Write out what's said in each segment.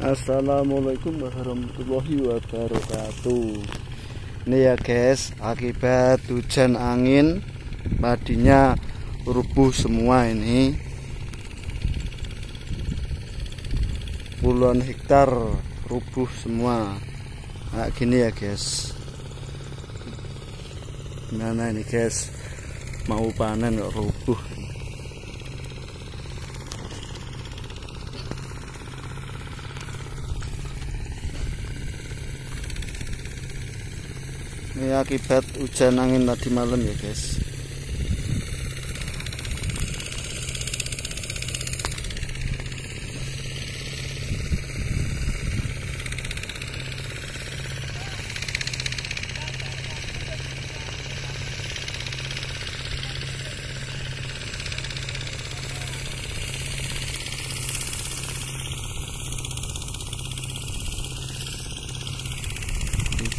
Assalamualaikum warahmatullahi wabarakatuh. Ini ya guys, akibat hujan angin padinya rubuh semua ini. Puluhan hektar rubuh semua. Nah gini ya guys. Gimana ini guys? Mau panen kok rubuh. Ini akibat hujan angin tadi malam ya guys.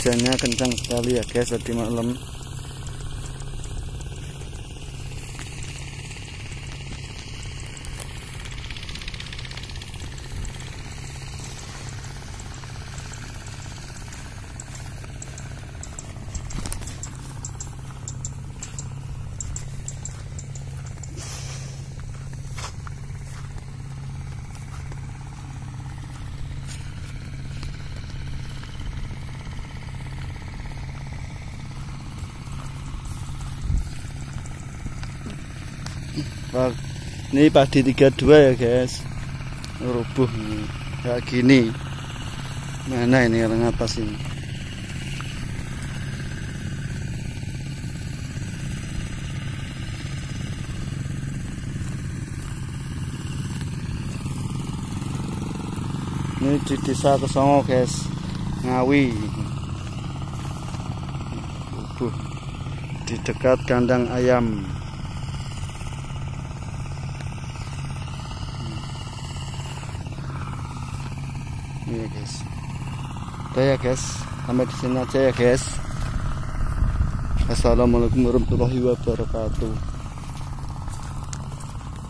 Hujannya kencang sekali ya guys tadi malam. Ini padi 32 ya guys, rubuh kayak gini. Mana ini yang atas ini? Ini di desa Kesongo guys, Ngawi, rubuh di dekat kandang ayam. Iya guys, udah ya guys, sampai di sini aja ya guys. Assalamualaikum warahmatullahi wabarakatuh.